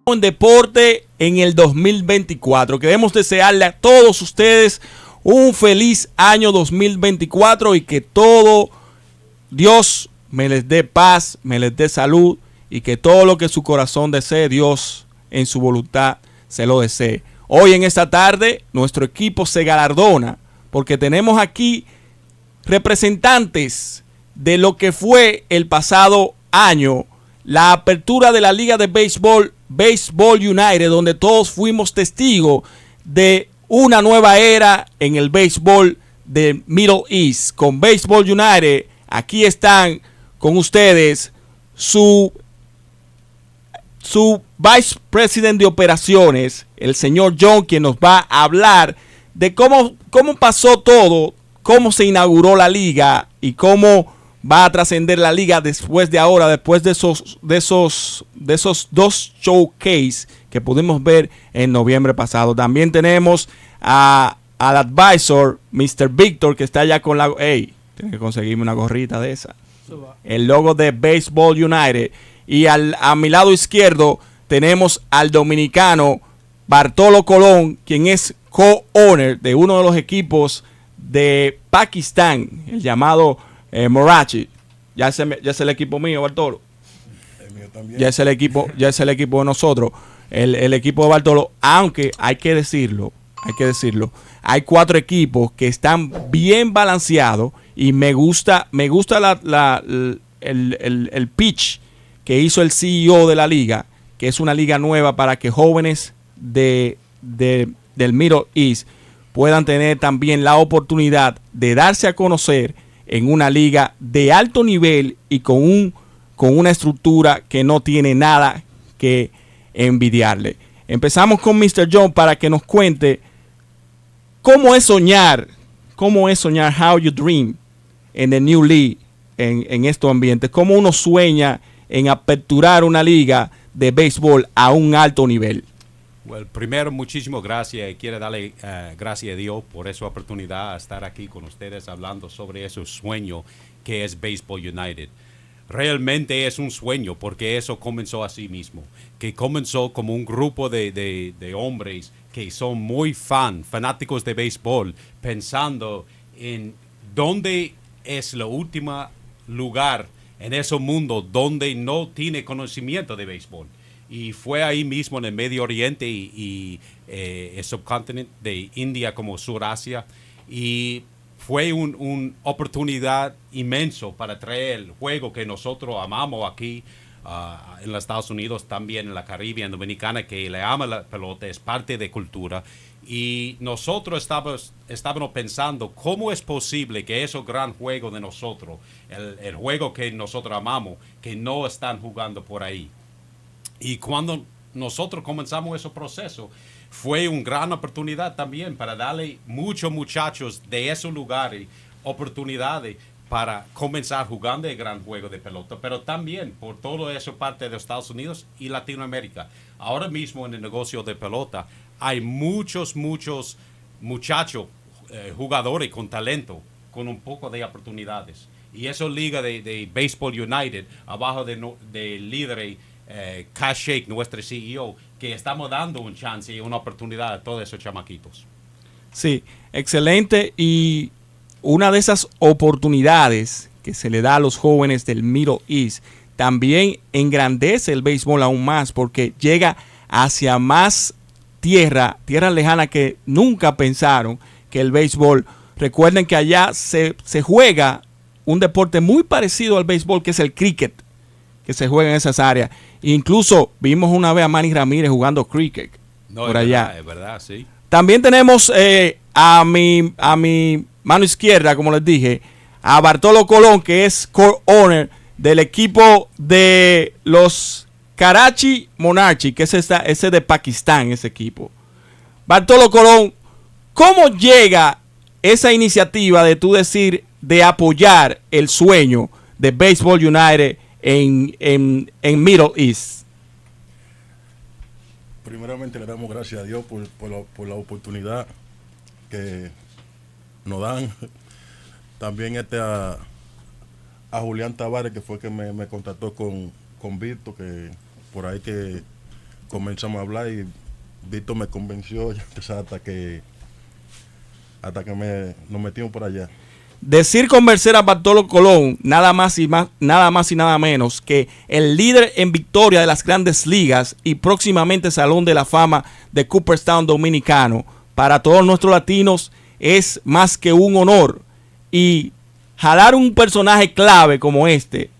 en deporte en el 2024. Queremos desearle a todos ustedes un feliz año 2024 y que todo Dios me les dé paz, me les dé salud y que todo lo que su corazón desee, Dios en su voluntad se lo desee. Hoy en esta tarde nuestro equipo se galardona porque tenemos aquí representantes de lo que fue el pasado año, la apertura de la Liga de Béisbol, Baseball United, donde todos fuimos testigos de una nueva era en el béisbol de Middle East. Con Baseball United, aquí están con ustedes su Vice President de Operaciones, el señor John, quien nos va a hablar de cómo pasó todo, cómo se inauguró la liga y cómo va a trascender la liga después de ahora, después de esos dos showcase que pudimos ver en noviembre pasado. También tenemos al advisor, Mr. Víctor, que está allá con la... Hey, tiene que conseguirme una gorrita de esa. El logo de Baseball United. Y a mi lado izquierdo tenemos al dominicano Bartolo Colón, quien es co-owner de uno de los equipos de Pakistán, el llamado Morachi. Ya es el equipo mío, Bartolo. El mío también. Ya es el equipo de nosotros. El equipo de Bartolo, aunque hay que decirlo, hay 4 equipos que están bien balanceados y me gusta el pitch que hizo el CEO de la liga, que es una liga nueva para que jóvenes del Middle East puedan tener también la oportunidad de darse a conocer en una liga de alto nivel y con una estructura que no tiene nada que envidiarle. Empezamos con Mr. John para que nos cuente cómo es soñar, how you dream en the new league, en estos ambientes, cómo uno sueña en aperturar una liga de béisbol a un alto nivel. Well, primero, muchísimas gracias y quiero darle gracias a Dios por esa oportunidad de estar aquí con ustedes hablando sobre ese sueño que es Baseball United. Realmente es un sueño porque eso comenzó así mismo, que comenzó como un grupo de hombres que son muy fanáticos de béisbol, pensando en dónde es el último lugar en ese mundo donde no tiene conocimiento de béisbol. Y fue ahí mismo en el Medio Oriente y el subcontinente de India como Surasia. Y fue una oportunidad inmenso para traer el juego que nosotros amamos aquí en los Estados Unidos, también en la Caribe, en Dominicana, que le ama la pelota, es parte de cultura. Y nosotros estábamos pensando cómo es posible que esos gran juegos de nosotros, el juego que nosotros amamos, que no están jugando por ahí. Y cuando nosotros comenzamos ese proceso, fue una gran oportunidad también para darle muchos muchachos de esos lugares oportunidades para comenzar jugando el gran juego de pelota, pero también por toda esa parte de Estados Unidos y Latinoamérica. Ahora mismo en el negocio de pelota hay muchos muchachos, jugadores con talento, con un poco de oportunidades. Y esa liga de Baseball United, abajo del líder Cash Shake, nuestro CEO, que estamos dando un chance y una oportunidad a todos esos chamaquitos. Sí, excelente. Y una de esas oportunidades que se le da a los jóvenes del Middle East también engrandece el béisbol aún más porque llega hacia más tierras lejanas que nunca pensaron que el béisbol. Recuerden que allá se juega un deporte muy parecido al béisbol, que es el cricket, que se juega en esas áreas. Incluso vimos una vez a Manny Ramírez jugando cricket por allá. Es verdad, sí. También tenemos a mi mano izquierda, como les dije, a Bartolo Colón, que es co-owner del equipo de los Karachi Monarchy, que es ese de Pakistán, ese equipo. Bartolo Colón, ¿cómo llega esa iniciativa de tú decir, de apoyar el sueño de Baseball United en Middle East? Primeramente le damos gracias a Dios por la oportunidad que nos dan. También a Julián Tavares, que fue que me contactó con Víctor, que por ahí que comenzamos a hablar y Víctor me convenció, ya tú sabes, hasta que nos metimos por allá. Decir convencer a Bartolo Colón, nada más y nada menos que el líder en victoria de las grandes ligas y próximamente Salón de la Fama de Cooperstown Dominicano, para todos nuestros latinos es más que un honor. Y jalar un personaje clave como este,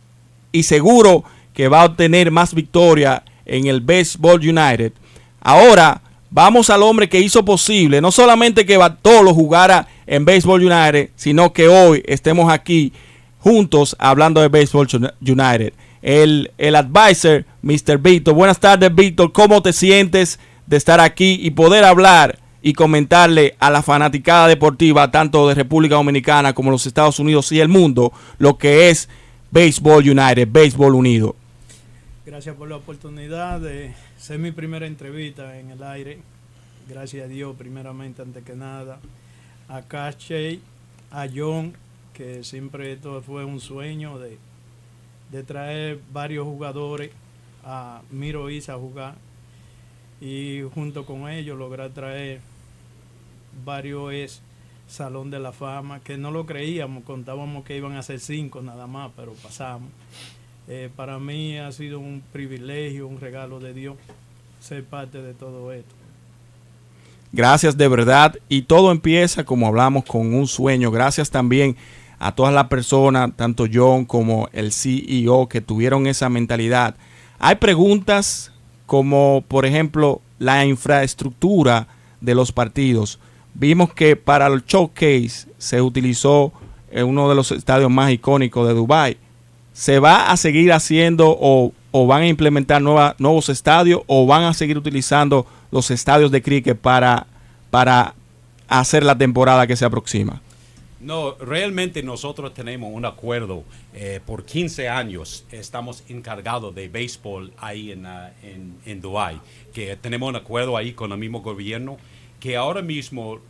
y seguro que va a obtener más victoria en el Baseball United. Ahora vamos al hombre que hizo posible no solamente que Bartolo jugara en Baseball United, sino que hoy estemos aquí juntos hablando de Baseball United. El advisor, Mr. Víctor. Buenas tardes, Víctor. ¿Cómo te sientes de estar aquí y poder hablar y comentarle a la fanaticada deportiva, tanto de República Dominicana como los Estados Unidos y el mundo, lo que es Baseball United, Baseball Unido? Gracias por la oportunidad de ser mi primera entrevista en el aire. Gracias a Dios, primeramente, antes que nada. A Cache, a John, que siempre esto fue un sueño de traer varios jugadores a Miro Isa a jugar. Y junto con ellos lograr traer varios Salón de la Fama, que no lo creíamos, contábamos que iban a ser 5 nada más, pero pasamos. Para mí ha sido un privilegio, un regalo de Dios ser parte de todo esto. Gracias de verdad, y todo empieza, como hablamos, con un sueño. Gracias también a todas las personas, tanto John como el CEO, que tuvieron esa mentalidad. Hay preguntas como, por ejemplo, la infraestructura de los partidos. Vimos que para el showcase se utilizó uno de los estadios más icónicos de Dubái. ¿Se va a seguir haciendo o van a implementar nuevos estadios, o van a seguir utilizando los estadios de cricket para hacer la temporada que se aproxima? No, realmente nosotros tenemos un acuerdo por 15 años. Estamos encargados de béisbol ahí en Dubái, que tenemos un acuerdo ahí con el mismo gobierno, que ahora mismo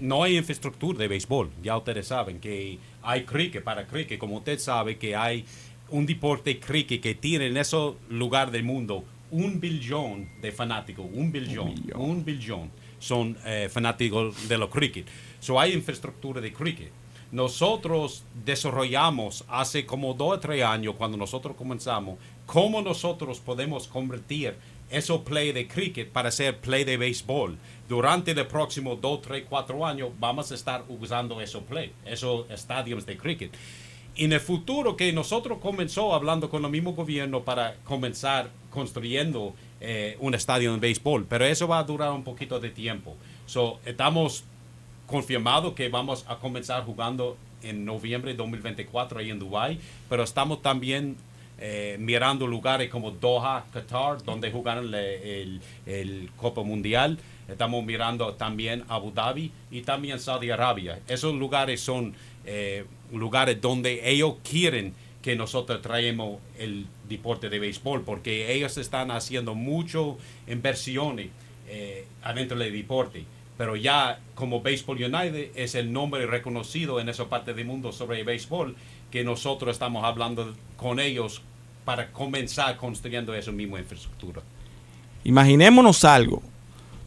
no hay infraestructura de béisbol. Ya ustedes saben que hay cricket para cricket, como usted sabe que hay un deporte cricket que tiene en ese lugar del mundo 1 billón de fanáticos, 1 billón son fanáticos de los cricket. So hay infraestructura de cricket. Nosotros desarrollamos hace como 2 o 3 años, cuando nosotros comenzamos, cómo nosotros podemos convertir esos play de cricket para hacer play de béisbol. Durante los próximos 2, 3, 4 años vamos a estar usando esos estadios de cricket. En el futuro, que nosotros comenzó hablando con el mismo gobierno para comenzar construyendo un estadio de béisbol, pero eso va a durar un poquito de tiempo. Estamos confirmados que vamos a comenzar jugando en noviembre de 2024 ahí en Dubái, pero estamos también mirando lugares como Doha, Qatar, donde jugaron el Copa Mundial. Estamos mirando también Abu Dhabi y también Saudi Arabia. Esos lugares son lugares donde ellos quieren que nosotros traemos el deporte de béisbol, porque ellos están haciendo mucho inversiones adentro del deporte. Pero ya como Baseball United es el nombre reconocido en esa parte del mundo sobre el béisbol, que nosotros estamos hablando con ellos para comenzar construyendo esa misma infraestructura. Imaginémonos algo.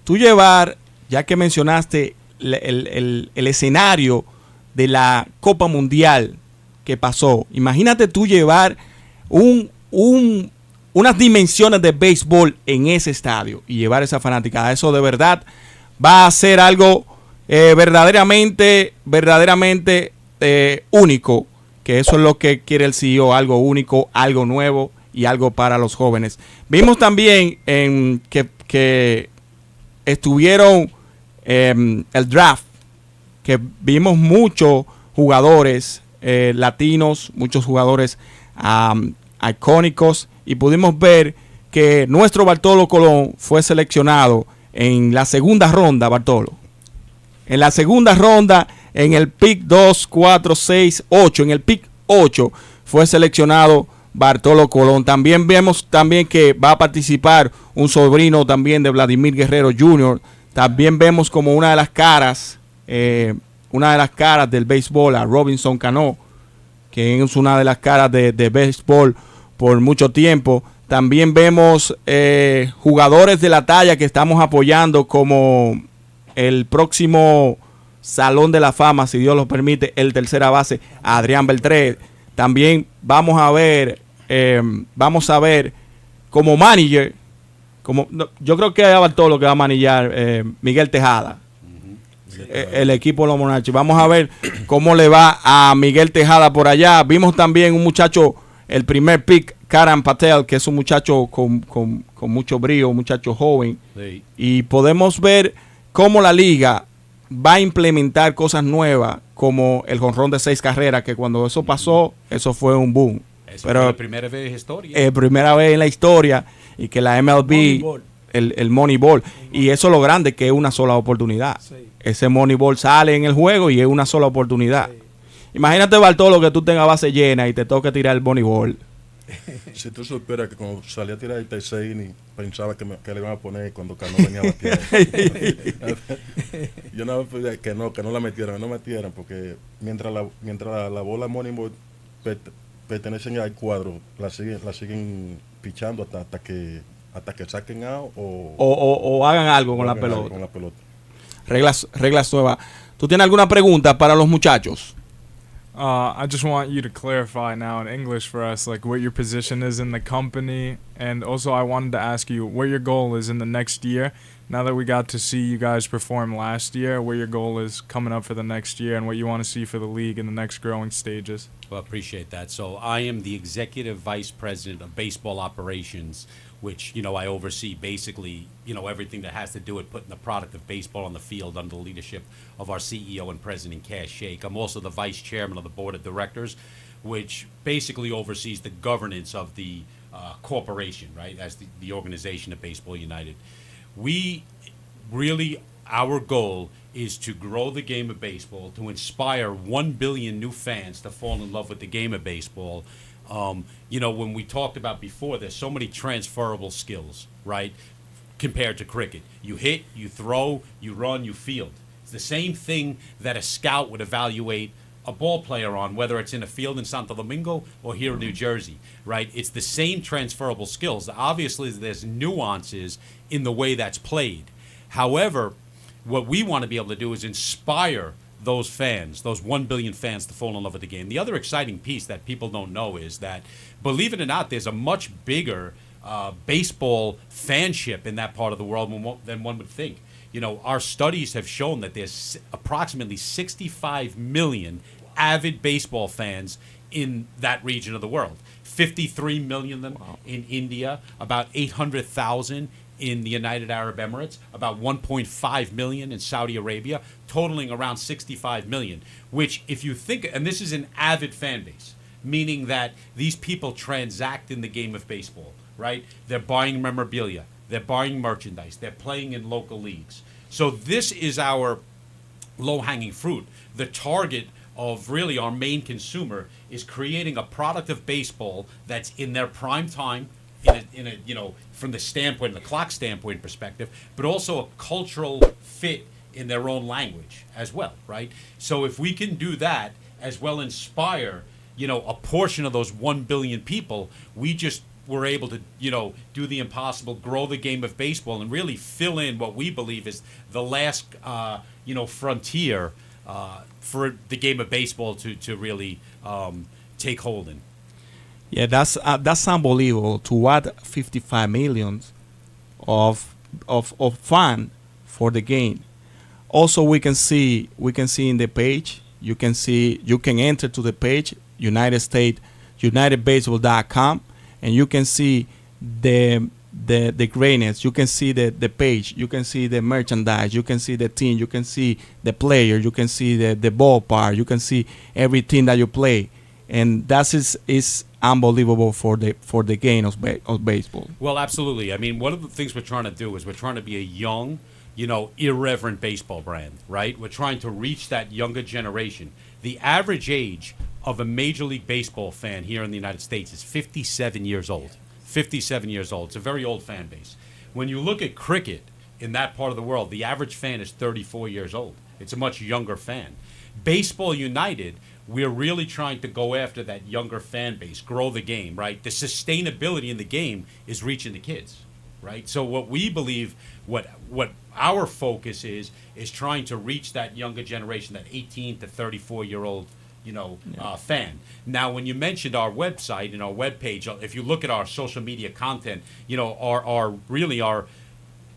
Tú llevar, ya que mencionaste el escenario de la Copa Mundial que pasó, imagínate tú llevar unas dimensiones de béisbol en ese estadio y llevar esa fanaticada. Eso de verdad va a ser algo verdaderamente único, que eso es lo que quiere el CEO, algo único, algo nuevo y algo para los jóvenes. Vimos también que estuvieron el draft, que vimos muchos jugadores latinos, muchos jugadores icónicos, y pudimos ver que nuestro Bartolo Colón fue seleccionado en la segunda ronda, Bartolo. En la segunda ronda, en el pick 2, 4, 6, 8, en el pick 8 fue seleccionado Bartolo Colón. También vemos que va a participar un sobrino también de Vladimir Guerrero Jr. También vemos como una de las caras del béisbol a Robinson Cano, que es una de las caras de béisbol por mucho tiempo. También vemos jugadores de la talla que estamos apoyando, como el próximo Salón de la Fama, si Dios lo permite, el tercera base, Adrián Beltré. También vamos a ver como manager, yo creo que todo lo que va a manillar Miguel Tejada, el equipo de los Monarchos. Vamos a ver cómo le va a Miguel Tejada por allá. Vimos también un muchacho, el primer pick, Karan Patel, que es un muchacho con mucho brío, un muchacho joven. Sí. Y podemos ver cómo la liga va a implementar cosas nuevas, como el jonrón de 6 carreras, que cuando eso pasó, eso fue un boom. Eso Pero fue la primera vez en la historia. primera vez en la historia, y que la MLB, Moneyball. el Moneyball, y eso es lo grande, que es una sola oportunidad. Sí. Ese Moneyball sale en el juego y es una sola oportunidad. Sí. Imagínate, Bartolo, que tú tengas base llena y te toque tirar el Moneyball. Si tú supieras que cuando salí a tirar el tercer inning, pensaba que le iban a poner cuando Cano venía a batear. Yo nada más pedía que no la metieran, porque mientras la bola Moneyball pertenecen al cuadro, la siguen pichando hasta que saquen out O hagan algo con la hagan algo pelota. con la pelota. Reglas nuevas. ¿Tú tienes alguna pregunta para los muchachos? I just want you to clarify now in English for us, like what your position is in the company, and also I wanted to ask you what your goal is in the next year. Now that we got to see you guys perform last year, what your goal is coming up for the next year, and what you want to see for the league in the next growing stages. Well, I appreciate that. So I am the executive vice president of baseball operations, which, I oversee basically, everything that has to do with putting the product of baseball on the field under the leadership of our CEO and president, Cash Shake. I'm also the vice chairman of the board of directors, which basically oversees the governance of the corporation, right, as the organization of Baseball United. Our goal is to grow the game of baseball, to inspire 1 billion new fans to fall in love with the game of baseball. When we talked about before, there's so many transferable skills, right, compared to cricket. You hit, you throw, you run, you field. It's the same thing that a scout would evaluate a ball player on, whether it's in a field in Santo Domingo or here in New Jersey, right? It's the same transferable skills. Obviously, there's nuances in the way that's played. However, what we want to be able to do is inspire those fans, those 1 billion fans, to fall in love with the game. The other exciting piece that people don't know is that, believe it or not, there's a much bigger baseball fanship in that part of the world than one would think. Our studies have shown that there's approximately 65 million avid baseball fans in that region of the world. 53 million of them in India, about 800,000 in the United Arab Emirates, about 1.5 million in Saudi Arabia, totaling around 65 million, which, if you think, and this is an avid fan base, meaning that these people transact in the game of baseball, right? They're buying memorabilia, they're buying merchandise, they're playing in local leagues. So this is our low-hanging fruit. The target of really our main consumer is creating a product of baseball that's in their prime time, in a from the standpoint, the clock standpoint perspective, but also a cultural fit in their own language as well, right? So if we can do that, as well inspire, a portion of those 1 billion people, we just were able to, do the impossible, grow the game of baseball, and really fill in what we believe is the last, frontier for the game of baseball to really take hold in. Yeah, that's unbelievable, to add 55 million of fan for the game. Also, we can see in the page. You can enter to the page unitedbaseball.com, and you can see the greatness. You can see the page. You can see the merchandise. You can see the team. You can see the player. You can see the ballpark. You can see everything that you play, and that is unbelievable for the game of baseball. Well, absolutely. I mean, one of the things we're trying to do is we're trying to be a young, irreverent baseball brand, right? We're trying to reach that younger generation. The average age of a Major League Baseball fan here in the United States is 57 years old. 57 years old. It's a very old fan base. When you look at cricket in that part of the world, the average fan is 34 years old. It's a much younger fan. Baseball United, we're really trying to go after that younger fan base, grow the game, right? The sustainability in the game is reaching the kids, right? So what we believe, what our focus is trying to reach that younger generation, that 18 to 34-year-old, fan. Now, when you mentioned our website and our webpage, if you look at our social media content,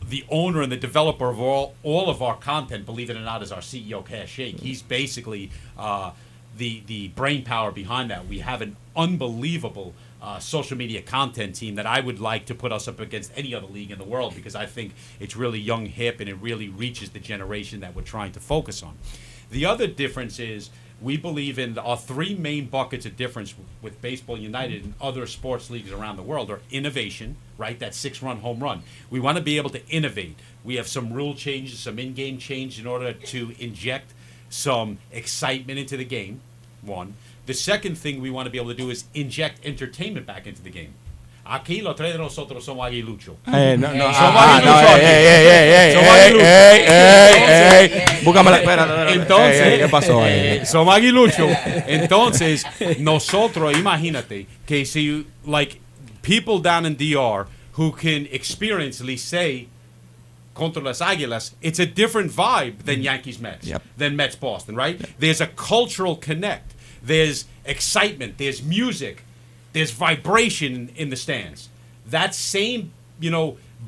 the owner and the developer of all of our content, believe it or not, is our CEO, Cash Shake. He's basically the brain power behind that. We have an unbelievable social media content team that I would like to put us up against any other league in the world, because I think it's really young, hip, and it really reaches the generation that we're trying to focus on. The other difference is we believe in our three main buckets of difference with Baseball United and other sports leagues around the world are innovation, right? That 6-run home run. We want to be able to innovate. We have some rule changes, some in-game change in order to inject some excitement into the game, one. The second thing we want to be able to do is inject entertainment back into the game. Aquí los tres de nosotros somos aguiluchos. Somos aguiluchos. Búscame la espera. Entonces, ¿qué pasó ahí? Somos aguiluchos. Entonces, nosotros, imagínate que si, like, people down in DR who can experience Licey contra las Águilas, it's a different vibe than Yankees Mets, than Mets Boston, right? There's a cultural connect. There's excitement. There's music. There's vibration in the stands. That same,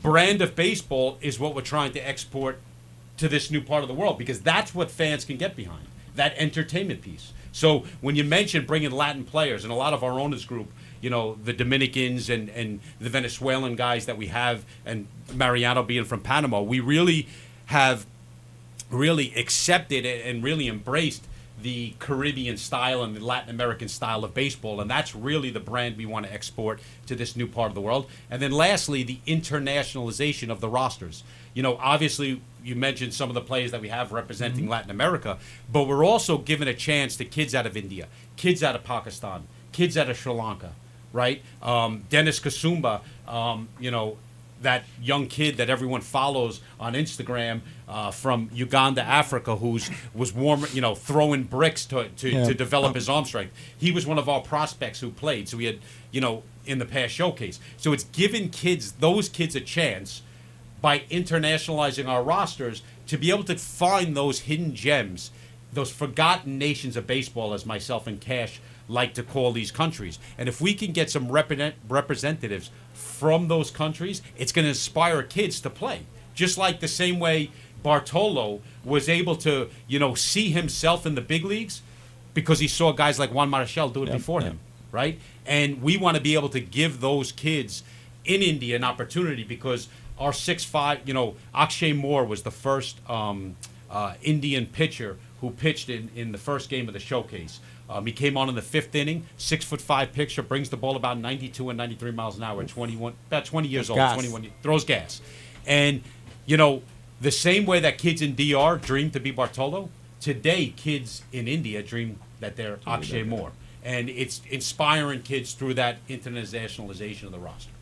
brand of baseball is what we're trying to export to this new part of the world, because that's what fans can get behind, that entertainment piece. So when you mention bringing Latin players, and a lot of our owners group, the Dominicans and the Venezuelan guys that we have, and Mariano being from Panama, we really have really accepted and really embraced the Caribbean style and the Latin American style of baseball, and that's really the brand we want to export to this new part of the world. And then lastly, the internationalization of the rosters. Obviously, you mentioned some of the players that we have representing Latin America, but we're also giving a chance to kids out of India, kids out of Pakistan, kids out of Sri Lanka, right? Dennis Kasumba, that young kid that everyone follows on Instagram from Uganda, Africa, was throwing bricks to develop his arm strength. He was one of our prospects who played. So we had, in the past showcase. So it's giving those kids a chance by internationalizing our rosters to be able to find those hidden gems, those forgotten nations of baseball, as myself and Cash like to call these countries. And if we can get some representatives from those countries, it's going to inspire kids to play. Just like the same way Bartolo was able to, see himself in the big leagues because he saw guys like Juan Marichal do it before him, right? And we want to be able to give those kids in India an opportunity, because our 6'5", Akshay Moore was the first Indian pitcher who pitched in the first game of the showcase. He came on in the 5th inning, 6'5" pitcher, brings the ball about 92 and 93 miles an hour, about 20 years old, 21, throws gas. And, the same way that kids in DR dream to be Bartolo, today kids in India dream that they're Akshay Moore. And it's inspiring kids through that internationalization of the roster.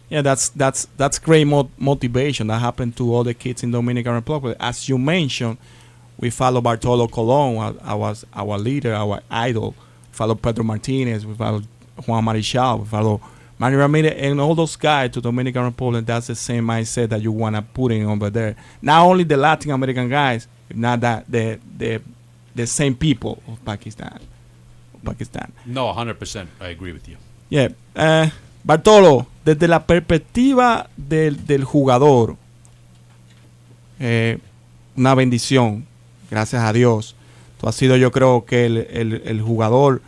Yeah, that's great motivation. That happened to all the kids in Dominican Republic. As you mentioned, we follow Bartolo Colon, our leader, our idol. We follow Pedro Martinez. We follow Juan Marichal. We follow Manny Ramirez, and all those guys to Dominican Republic. That's the same mindset that you want to put in over there. Not only the Latin American guys, if not that the same people of Pakistan. No, 100%. I agree with you. Yeah. Bartolo, desde la perspectiva del jugador, una bendición, gracias a Dios. Tú has sido, yo creo que el jugador,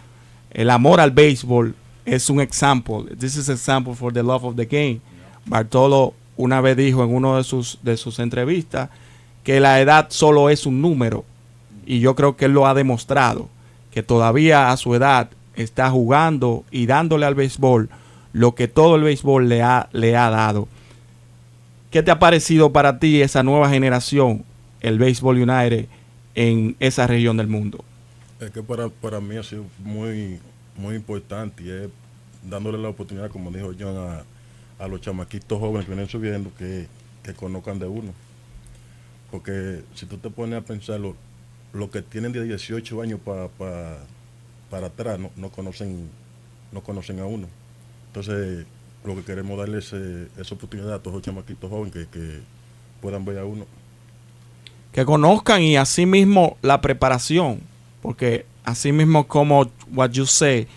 el amor al béisbol es un example. This is an example for the love of the game. Bartolo una vez dijo en uno de sus entrevistas que la edad solo es un número, y yo creo que él lo ha demostrado, que todavía a su edad está jugando y dándole al béisbol lo que todo el béisbol le ha dado. ¿Qué te ha parecido para ti esa nueva generación, el Baseball United, en esa región del mundo? Es que para mí ha sido muy, muy importante, y es dándole la oportunidad, como dijo John, a los chamaquitos jóvenes que vienen subiendo, que conozcan de uno. Porque si tú te pones a pensar, los los que tienen de 18 años para atrás no conocen a uno. Entonces, lo que queremos darles esa oportunidad a todos los chamaquitos jóvenes que puedan ver a uno. Que conozcan y así mismo la preparación, porque así mismo como what you say,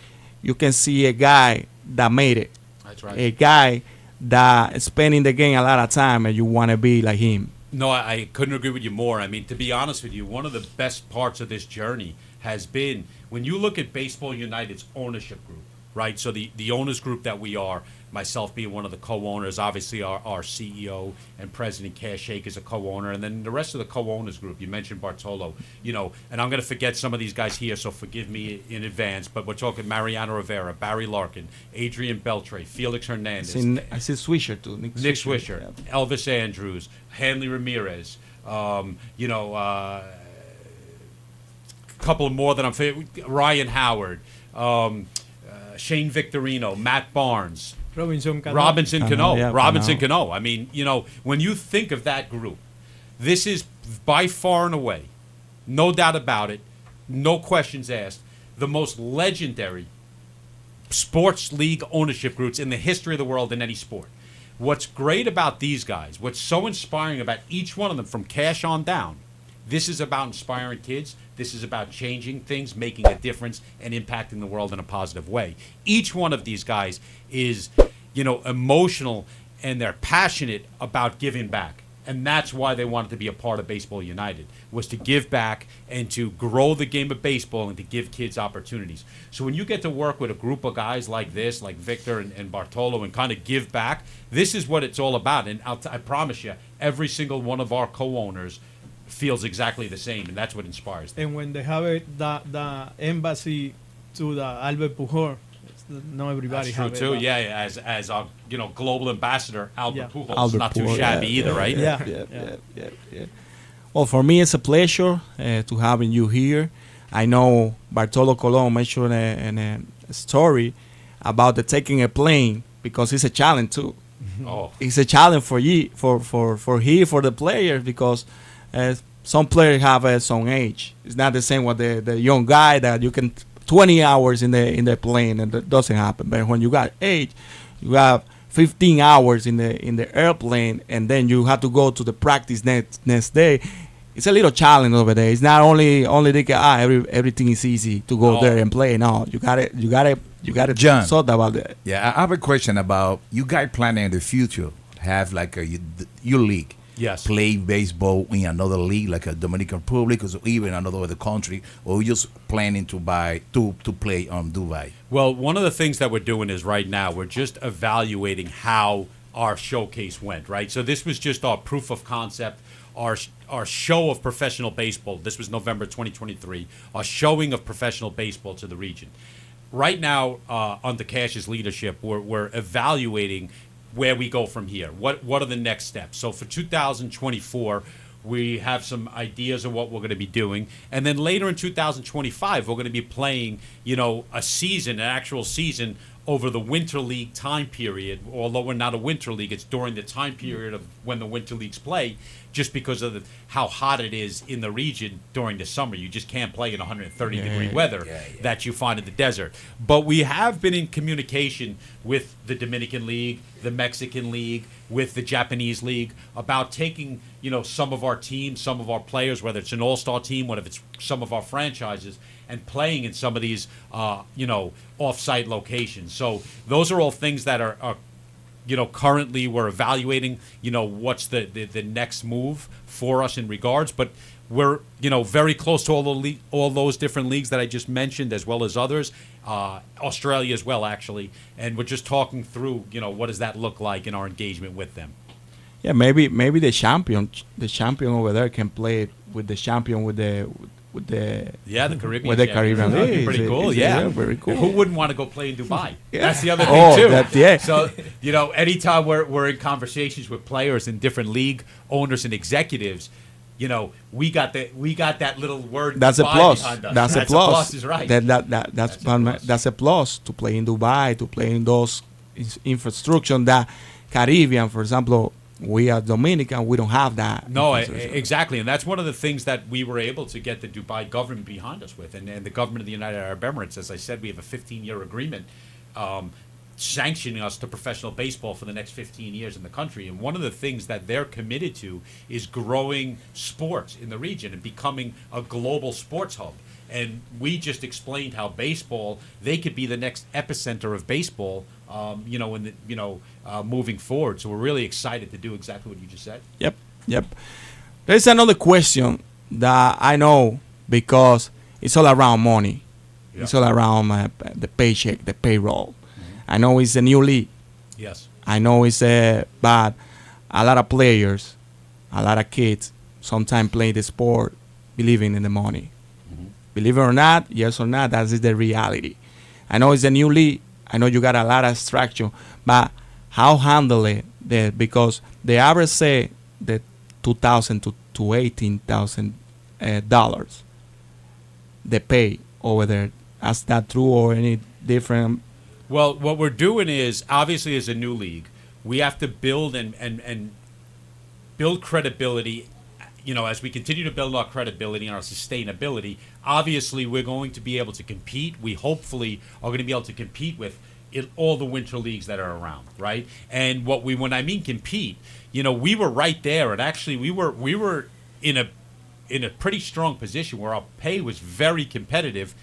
you can see a guy that made it, That's right. a guy that is spending the game a lot of time and you want to be like him. No, I couldn't agree with you more. I mean, to be honest with you, one of the best parts of this journey has been when you look at Baseball United's ownership group, right? So the owners group that we are, myself being one of the co-owners, obviously our CEO and president, Cash Shake, is a co-owner, and then the rest of the co-owners group, you mentioned Bartolo, you know, and I'm going to forget some of these guys here, so forgive me in advance, but we're talking Mariano Rivera, Barry Larkin, Adrian Beltre, Felix Hernandez, I see Swisher too. Nick Swisher, Yeah. Elvis Andrews, Hanley Ramirez, you know, couple more that I'm Ryan Howard, Shane Victorino, Matt Barnes, Robinson Cano. Robinson Cano, Cano. yeah, Robinson Cano. Cano. I mean, you know, when you think of that group, this is by far and away, no doubt about it, no questions asked, the most legendary sports league ownership groups in the history of the world in any sport. What's great about these guys, what's so inspiring about each one of them from Cash on down, this is about inspiring kids. This is about changing things, making a difference, and impacting the world in a positive way. Each one of these guys is, you know, emotional, and they're passionate about giving back. And that's why they wanted to be a part of Baseball United, was to give back and to grow the game of baseball and to give kids opportunities. So when you get to work with a group of guys like this, like Victor and Bartolo, and kind of give back, this is what it's all about. And I promise you, every single one of our co-owners feels exactly the same, and that's what inspires them. And when they have the embassy to the Albert Pujol, not everybody That's true have too. it. Yeah, as our global ambassador Albert Yeah. Pujols, Albert not too Pujols, shabby yeah, either, right? Yeah. Well, for me, it's a pleasure to having you here. I know Bartolo Colon mentioned in a story about the taking a plane because it's a challenge too. Oh, It's a challenge for the players because some players have some age. It's not the same with the young guy that you can 20 hours in the plane and that doesn't happen. But when you got age, you have 15 hours in the airplane and then you have to go to the practice next day. It's a little challenge over there. It's not only everything is easy to go No. there and play. No, you gotta John. sort about that. Yeah, I have a question about you guys planning in the future have like your league. yes. Play baseball in another league like a Dominican Republic or even another other country, or you just planning to play on Dubai? Well, one of the things that we're doing is right now we're just evaluating how our showcase went, right? So this was just our proof of concept, our show of professional baseball. This was November 2023, our showing of professional baseball to the region. Right now, under Cash's leadership, we're evaluating where we go from here. What are the next steps? So for 2024, we have some ideas of what we're going to be doing, and then later in 2025, we're going to be playing, an actual season over the Winter League time period. Although we're not a Winter League, it's during the time period of when the Winter Leagues play, just because of how hot it is in the region during the summer. You just can't play in 130-degree weather that you find in the desert. But we have been in communication with the Dominican League, the Mexican League, with the Japanese League about taking, some of our teams, some of our players, whether it's an all-star team, whether it's some of our franchises, and playing in some of these, off-site locations. So those are all things that are currently we're evaluating, what's the next move for us in regards. But we're, very close to all those different leagues that I just mentioned, as well as others, Australia as well, actually. And we're just talking through, what does that look like in our engagement with them. Yeah, maybe the champion over there can play with the champion with the the Caribbean. with the champion. Caribbean That'd be League. pretty It's- cool. it's- Yeah, very cool. Who wouldn't want to go play in Dubai? Yeah. That's the other thing Oh, too. yeah. So anytime we're in conversations with players and different league owners and executives, we got that little word. That's a Dubai plus. behind us. That's a plus. Is right. That's a plus to play in Dubai, to play in those infrastructure that Caribbean, for example, We are Dominican. We don't have that. No, infrastructure. exactly, and that's one of the things that we were able to get the Dubai government behind us with, and the government of the United Arab Emirates. As I said, we have a 15-year agreement sanctioning us to professional baseball for the next 15 years in the country. And one of the things that they're committed to is growing sports in the region and becoming a global sports hub. And we just explained how baseball, they could be the next epicenter of baseball, moving forward. So we're really excited to do exactly what you just said. Yep. There's another question that I know because it's all around money. Yeah. It's all around the paycheck, the payroll. I know it's a new league. Yes. I know it's but a lot of players, a lot of kids, sometimes play the sport believing in the money. Believe it or not, yes or not, that is the reality. I know it's a new league. I know you got a lot of structure, but how handle it? Because the average say that $2,000 to $18,000 dollars they pay over there. Is that true or any different? Well, what we're doing is, obviously, as a new league, we have to build and build credibility. As we continue to build our credibility and our sustainability, obviously we're going to be able to compete. We hopefully are going to be able to compete with all the winter leagues that are around, right? And when I mean compete, we were right there, and actually we were in a pretty strong position where our pay was very competitive,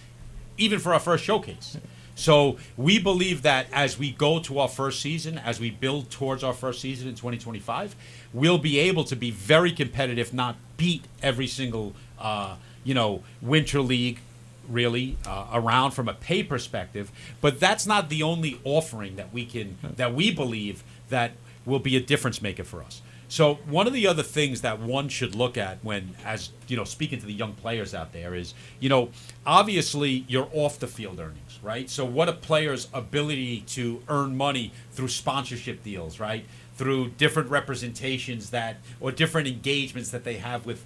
even for our first showcase. So we believe that as we go to our first season, as we build towards our first season in 2025, we'll be able to be very competitive, not beat every single, winter league really around from a pay perspective. But that's not the only offering that we believe that will be a difference maker for us. So one of the other things that one should look at speaking to the young players out there is, obviously you're off the field earnings, right? So what a player's ability to earn money through sponsorship deals, right? Through different representations or different engagements that they have with,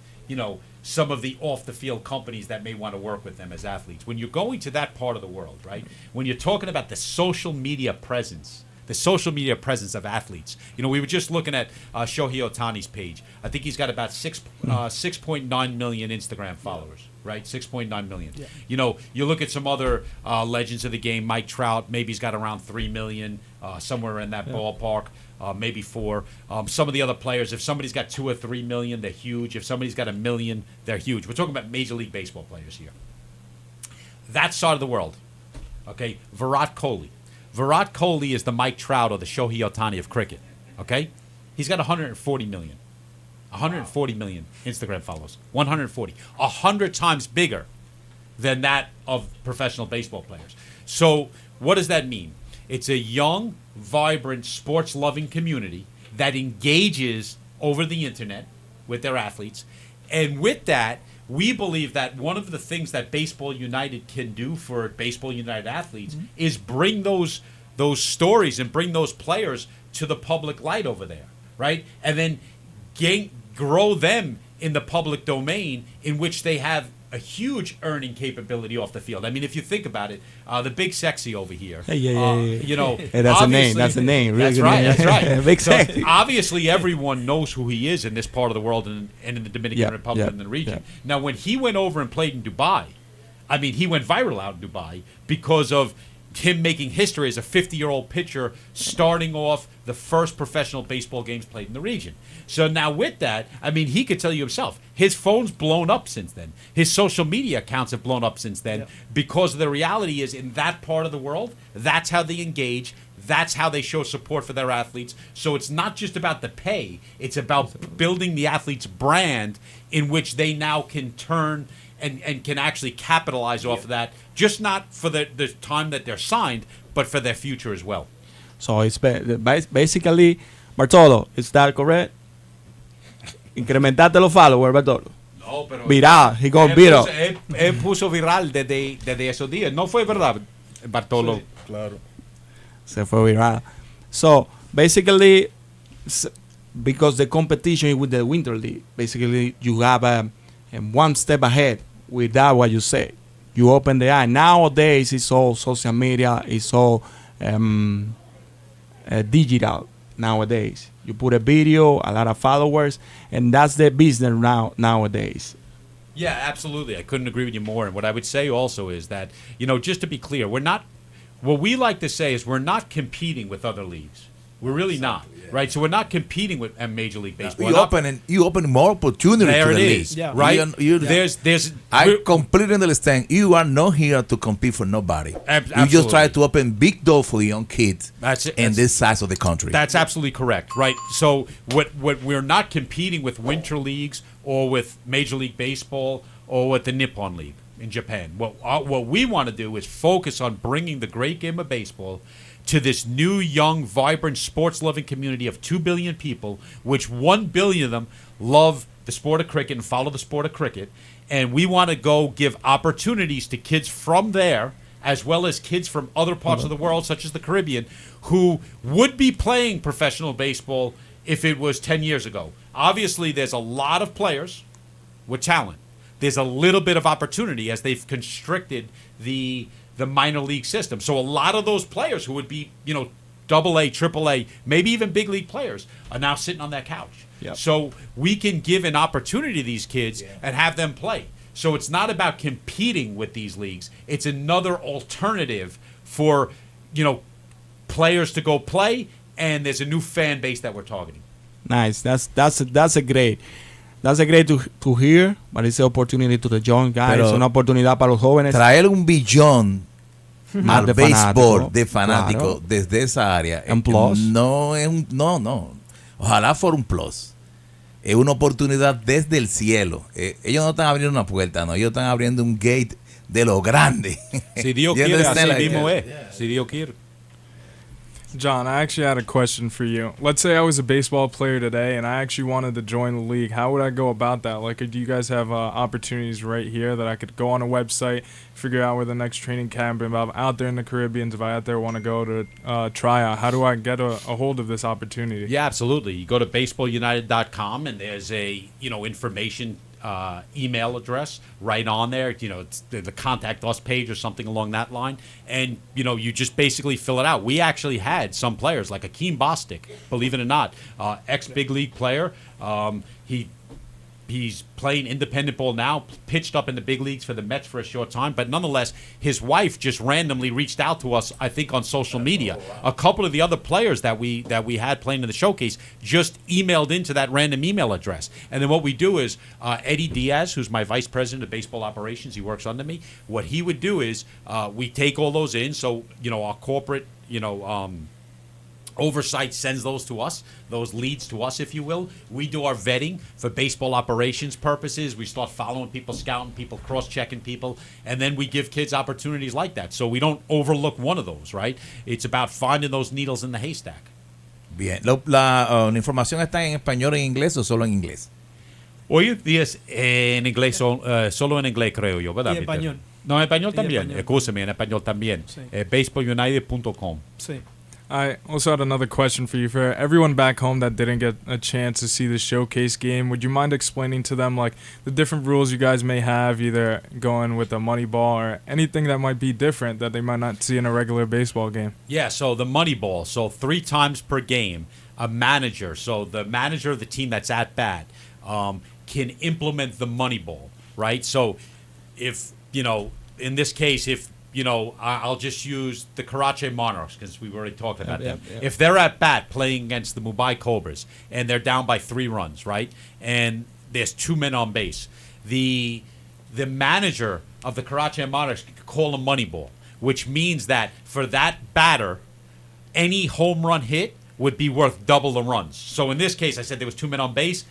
some of the off the field companies that may want to work with them as athletes. When you're going to that part of the world, right? When you're talking about the social media presence of athletes. We were just looking at Shohei Ohtani's page. I think he's got about 6.9 million Instagram followers, right? 6.9 million. Yeah. You look at some other legends of the game. Mike Trout, maybe he's got around 3 million, somewhere in that ballpark, maybe 4. Some of the other players, if somebody's got 2 or 3 million, they're huge. If somebody's got 1 million, they're huge. We're talking about Major League Baseball players here. That side of the world, okay? Virat Kohli. Virat Kohli is the Mike Trout or the Shohei Ohtani of cricket, okay? He's got 140 million. 140 million Instagram followers. 140. 100 times bigger than that of professional baseball players. So what does that mean? It's a young, vibrant, sports-loving community that engages over the internet with their athletes. And with that, we believe that one of the things that Baseball United can do for Baseball United athletes is bring those stories and bring those players to the public light over there, right? And then grow them in the public domain in which they have a huge earning capability off the field. I mean, if you think about it, the Big Sexy over here. Hey, that's a name. That's a name. Really That's good right. name. That's right. Big So Sexy. obviously, everyone knows who he is in this part of the world and in the Dominican Republic and the region. Now, when he went over and played in Dubai, I mean, he went viral out in Dubai because of him making history as a 50-year-old pitcher starting off the first professional baseball games played in the region. So now with that, I mean, he could tell you himself, his phone's blown up since then. His social media accounts have blown up since then because the reality is in that part of the world, that's how they engage. That's how they show support for their athletes. So it's not just about the pay. It's about building the athlete's brand in which they now can turn and can actually capitalize off of that, just not for the time that they're signed, but for their future as well. So it's basically, Bartolo, is that correct? Incrementaste los followers, Bartolo. No, pero Viral, he got viral. Él puso viral desde esos días. No fue verdad, Bartolo. Sí, claro. Se fue viral. So basically, because the competition is with the Winter League, basically you have one step ahead with that what you say. You open the eye. Nowadays it's all social media, it's all digital nowadays. You put a video, a lot of followers, and that's the business nowadays. Yeah, absolutely. I couldn't agree with you more. And what I would say also is that, just to be clear, what we like to say is we're not competing with other leagues. We're really not, right? So we're not competing with Major League Baseball. You open more opportunities there to the it league. is, right? I completely understand. You are not here to compete for nobody. You just try to open big door for the young kids in this side of the country. That's absolutely correct, right? So what we're not competing with winter leagues or with Major League Baseball or with the Nippon League in Japan. What we want to do is focus on bringing the great game of baseball to this new, young, vibrant, sports-loving community of 2 billion people, which 1 billion of them love the sport of cricket and follow the sport of cricket. And we want to go give opportunities to kids from there, as well as kids from other parts of the world, such as the Caribbean, who would be playing professional baseball if it was 10 years ago. Obviously, there's a lot of players with talent. There's a little bit of opportunity as they've constricted the minor league system. So a lot of those players who would be, double A, triple A, maybe even big league players are now sitting on that couch. Yep. So we can give an opportunity to these kids and have them play. So it's not about competing with these leagues. It's another alternative for, players to go play, and there's a new fan base that we're targeting. Nice. That's a great to hear, but it's an opportunity to the young guys. Pero es una oportunidad para los jóvenes. Traer un billón al de béisbol fanático, de fanáticos claro. desde esa área Un plus. no es no. Ojalá fuera un plus. Es una oportunidad desde el cielo. Ellos no están abriendo una puerta, no. Ellos están abriendo un gate de lo grande. Si Dios You quiere, understand? así Like, mismo es. Si Dios quiere. John, I actually had a question for you. Let's say I was a baseball player today and I actually wanted to join the league. How would I go about that? Like, do you guys have opportunities right here that I could go on a website, figure out where the next training camp is? If I'm out there in the Caribbean, if I out there want to go to try out, how do I get a hold of this opportunity? Yeah, absolutely. You go to baseballunited.com and there's a information email address right on there. It's the contact us page or something along that line, and you just basically fill it out. We actually had some players like Akeem Bostic, believe it or not, ex big league player. He's playing independent ball now, pitched up in the big leagues for the Mets for a short time, but nonetheless, his wife just randomly reached out to us, I think, on social media. A couple of the other players that we had playing in the showcase just emailed into that random email address. And then what we do is, Eddie Diaz, who's my vice president of baseball operations, he works under me, what he would do is we take all those in, so, our corporate, oversight sends those to us, those leads to us, if you will. We do our vetting for baseball operations purposes. We start following people, scouting people, cross-checking people, and then we give kids opportunities like that. So we don't overlook one of those, right? It's about finding those needles in the haystack. Bien. ¿La información está en español, en inglés o solo en inglés? Hoy en día es en inglés, solo en inglés creo yo, ¿verdad? Y en español. No, en español Y también. español. Escúcheme, en español también. Sí. Baseballunited.com. Sí. I also had another question for you. For everyone back home that didn't get a chance to see the showcase game, would you mind explaining to them like the different rules you guys may have, either going with a money ball or anything that might be different that they might not see in a regular baseball game? Yeah, so the money ball. So 3 times per game, a manager. So the manager of the team that's at bat can implement the money ball, right? So if, in this case, if, I'll just use the Karachi Monarchs because we've already talked about them. Yep. If they're at bat playing against the Mumbai Cobras and they're down by 3 runs, right? And there's 2 men on base, the manager of the Karachi Monarchs can call a money ball, which means that for that batter, any home run hit would be worth double the runs. So in this case, I said there was 2 men on base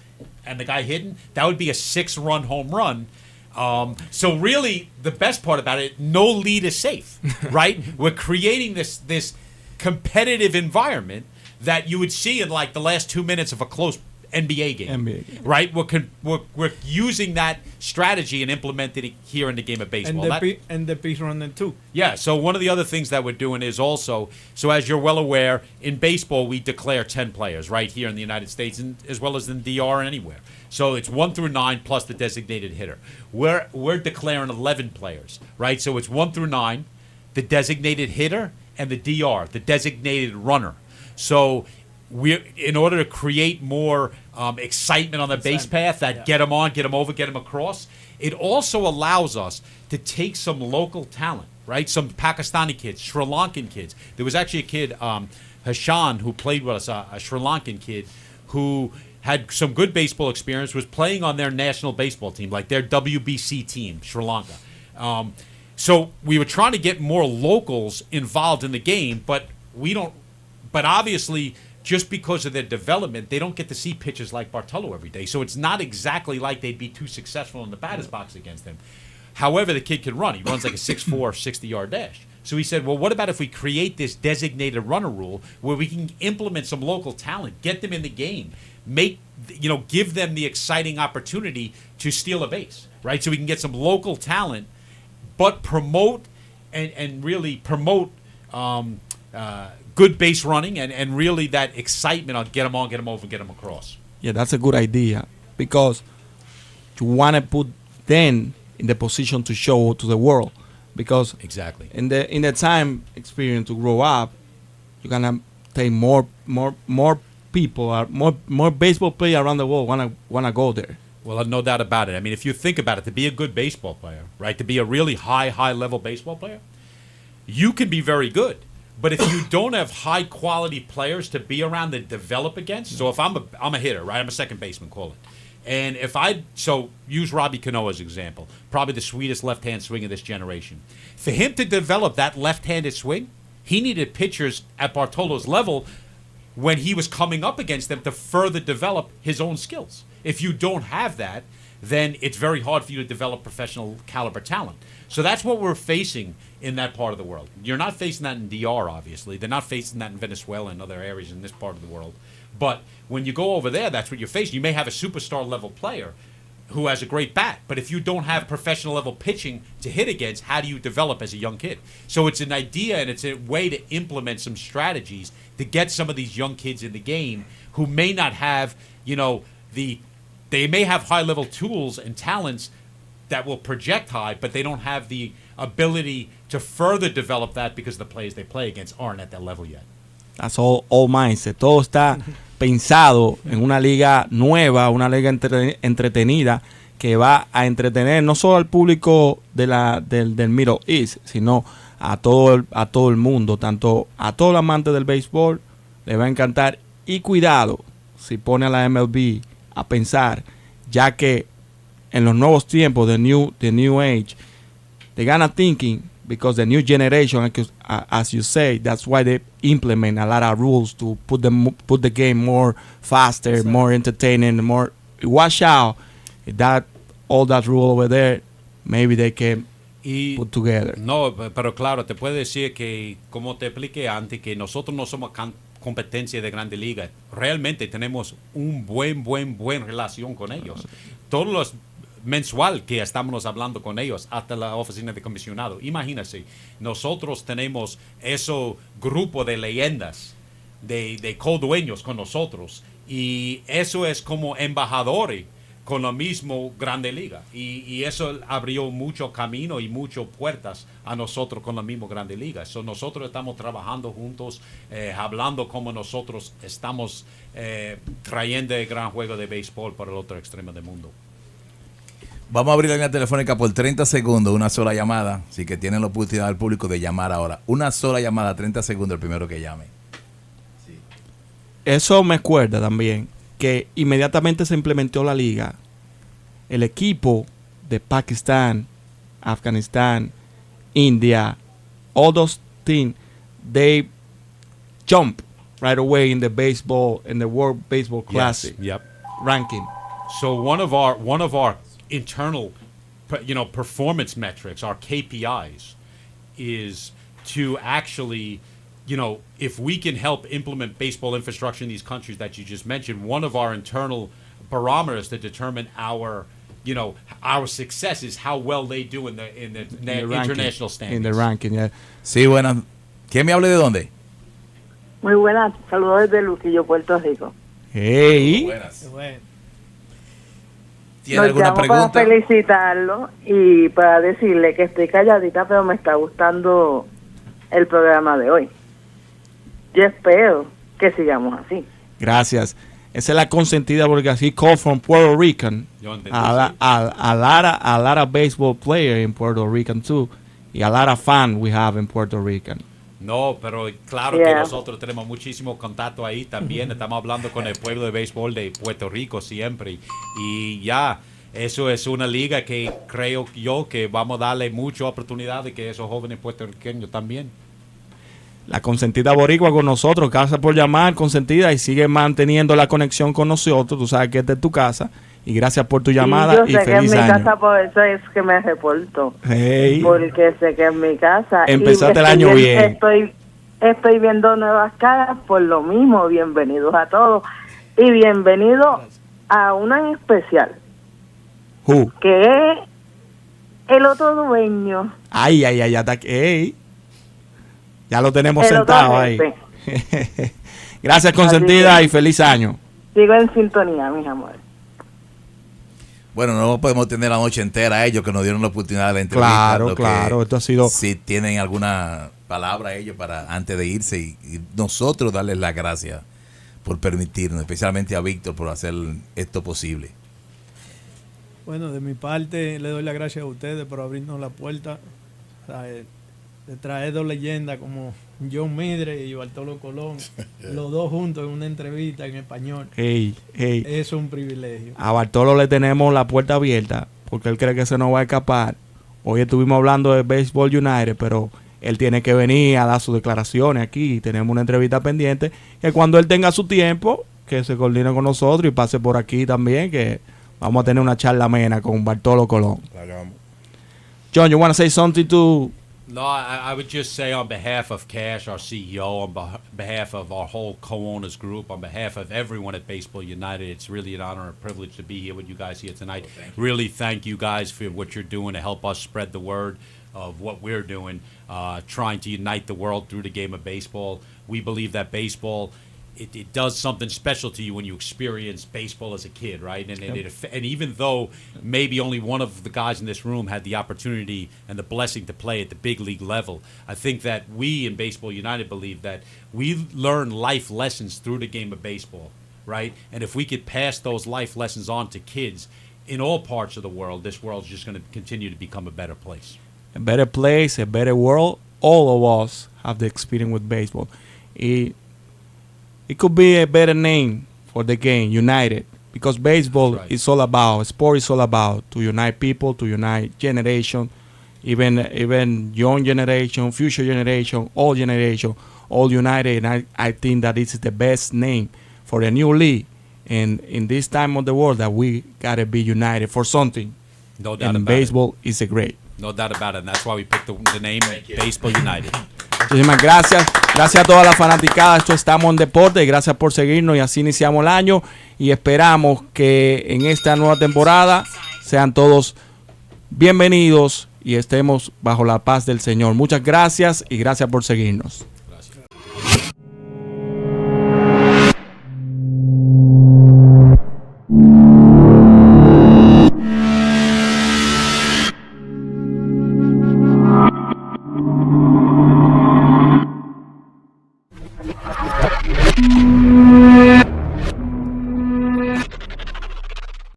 and the guy hitting, that would be a 6-run home run. So really, the best part about it, no lead is safe, right? We're creating this competitive environment that you would see in like the last 2 minutes of a close NBA game, right? We're using that strategy and implementing it here in the game of baseball. And the pitch running too. Yeah, so one of the other things that we're doing is also, so as you're well aware, in baseball we declare 10 players right here in the United States and as well as in DR and anywhere. So it's 1 through 9 plus the designated hitter. We're declaring 11 players, right? So it's 1 through 9, the designated hitter, and the DR, the designated runner. So in order to create more excitement on the base path, that get them on, get them over, get them across, it also allows us to take some local talent, right? Some Pakistani kids, Sri Lankan kids. There was actually a kid, Hashan, who played with us, a Sri Lankan kid, who had some good baseball experience, was playing on their national baseball team, like their WBC team, Sri Lanka. So we were trying to get more locals involved in the game, but obviously, just because of their development, they don't get to see pitchers like Bartolo every day. So it's not exactly like they'd be too successful in the batter's box against him. However, the kid can run. He runs like a 6'4", 60-yard dash. So he said, well, what about if we create this designated runner rule where we can implement some local talent, get them in the game, give them the exciting opportunity to steal a base, right? So we can get some local talent, but promote and really promote good base running and really that excitement on get them on, get them over, get them across. Yeah, that's a good idea because you want to put them in the position to show to the world. Because exactly in the time experience to grow up, you're gonna take more people, more baseball players around the world wanna go there. Well, no doubt about it. I mean, if you think about it, to be a good baseball player, right, to be a really high level baseball player, you can be very good. But if you don't have high quality players to be around that develop against, so if I'm a hitter, right, I'm a second baseman, call it. And use Robbie Cano as an example, probably the sweetest left-hand swing of this generation. For him to develop that left-handed swing, he needed pitchers at Bartolo's level when he was coming up against them to further develop his own skills. If you don't have that, then it's very hard for you to develop professional caliber talent. So that's what we're facing in that part of the world. You're not facing that in DR, obviously. They're not facing that in Venezuela and other areas in this part of the world. But when you go over there, that's what you're facing. You may have a superstar level player who has a great bat, but if you don't have professional level pitching to hit against, how do you develop as a young kid? So it's an idea and it's a way to implement some strategies to get some of these young kids in the game who may not have, they may have high level tools and talents that will project high, but they don't have the ability to further develop that because the players they play against aren't at that level yet. That's all mindset. Todo está pensado en una liga nueva, una liga entretenida que va a entretener no solo al público del Middle East, sino a todo el mundo, tanto a todo el amante del béisbol le va a encantar. Y cuidado si pone a la MLB a pensar, ya que en los nuevos tiempos, the new age, they gonna thinking, because the new generation, as you say, that's why they implement a lot of rules to put the game more faster, exactly, more entertaining, more. Watch out, all that rule over there, maybe they can put together. No, pero claro, te puedo decir que, como te expliqué antes, que nosotros no somos competencia de Grande Liga. Realmente tenemos un buen relación con ellos. Todos los mensual que estamos hablando con ellos hasta la oficina de comisionado. Imagínense, nosotros tenemos ese grupo de leyendas, de co-dueños con nosotros, y eso es como embajadores con la misma Grande Liga, y eso abrió mucho camino y muchas puertas a nosotros con la misma Grande Liga. So, nosotros estamos trabajando juntos, hablando como nosotros estamos trayendo el gran juego de béisbol para el otro extremo del mundo. Vamos a abrir la línea telefónica por 30 segundos, una sola llamada. Así que tienen la oportunidad al público de llamar ahora. Una sola llamada, 30 segundos, el primero que llame. Sí. Eso me acuerda también que inmediatamente se implementó la liga. El equipo de Pakistán, Afganistán, India, all those teams, they jump right away in the World Baseball Classic ranking. So one of our internal, performance metrics, our KPIs, is to actually, if we can help implement baseball infrastructure in these countries that you just mentioned, one of our internal barometers to determine our success is how well they do in the international standings. In the ranking, yeah. Sí, buenas. ¿Quién me habla de dónde? Muy buenas. Saludos desde Luquillo, Puerto Rico. Hey. Buenas. Bueno. ¿Tiene alguna pregunta? Para felicitarlo y para decirle que estoy calladita, pero me está gustando el programa de hoy. Yo espero que sigamos así. Gracias. Esa es la consentida porque he called from Puerto Rican. Yo entendí, A lot of baseball players in Puerto Rican too. Y a lot of fans we have in Puerto Rican. No, pero claro que nosotros tenemos muchísimo contacto ahí también. Estamos hablando con el pueblo de béisbol de Puerto Rico siempre. Y ya, eso es una liga que creo yo que vamos a darle mucha oportunidad de que esos jóvenes puertorriqueños también. La consentida boricua con nosotros. Gracias por llamar, consentida, y sigue manteniendo la conexión con nosotros. Tú sabes que esta es tu casa. Y gracias por tu llamada y yo sé que feliz es mi año. casa, por eso es que me reporto. Hey. Porque sé que es mi casa. Empezaste Y el año bien. Estoy viendo nuevas caras por lo mismo. Bienvenidos a todos. Y bienvenido a una en especial. Who? Que es el otro dueño. Ay, hey. Ya lo tenemos El otro sentado ahí. jefe. Gracias, consentida, y feliz año. Sigo en sintonía, mis amores. Bueno, no podemos tener la noche entera a ellos que nos dieron la oportunidad de la entrevista. Claro. Esto ha sido... Si tienen alguna palabra ellos para antes de irse y nosotros darles las gracias por permitirnos, especialmente a Víctor por hacer esto posible. Bueno, de mi parte le doy las gracias a ustedes por abrirnos la puerta, de traer dos leyendas como John Midre y Bartolo Colón, los dos juntos en una entrevista en español. Hey. Eso es un privilegio. A Bartolo le tenemos la puerta abierta porque él cree que se nos va a escapar. Hoy estuvimos hablando de Baseball United, pero él tiene que venir a dar sus declaraciones aquí. Tenemos una entrevista pendiente que cuando él tenga su tiempo, que se coordine con nosotros y pase por aquí también, que vamos a tener una charla amena con Bartolo Colón. John, you want to say something to... No, I would just say on behalf of Cash, our CEO, on behalf of our whole co-owners group, on behalf of everyone at Baseball United, it's really an honor and a privilege to be here with you guys here tonight. Really thank you guys for what you're doing to help us spread the word of what we're doing, trying to unite the world through the game of baseball. We believe that baseball, it does something special to you when you experience baseball as a kid, right? And even though maybe only one of the guys in this room had the opportunity and the blessing to play at the big league level, I think that we in Baseball United believe that we learn life lessons through the game of baseball, right? And if we could pass those life lessons on to kids in all parts of the world, this world's just going to continue to become a better place. A better place, a better world. All of us have the experience with baseball. It could be a better name for the game, United, because baseball is all about, sport is all about to unite people, to unite generation, even young generation, future generation, all united. And I think that this is the best name for a new league. And in this time of the world that we gotta be united for something. No doubt and about baseball is a great. No doubt about it. And that's why we picked the name Baseball United. Muchísimas gracias. Gracias a toda la fanaticada. Esto es Tamo'n Deporte. Gracias por seguirnos y así iniciamos el año. Y esperamos que en esta nueva temporada sean todos bienvenidos y estemos bajo la paz del Señor. Muchas gracias y gracias por seguirnos.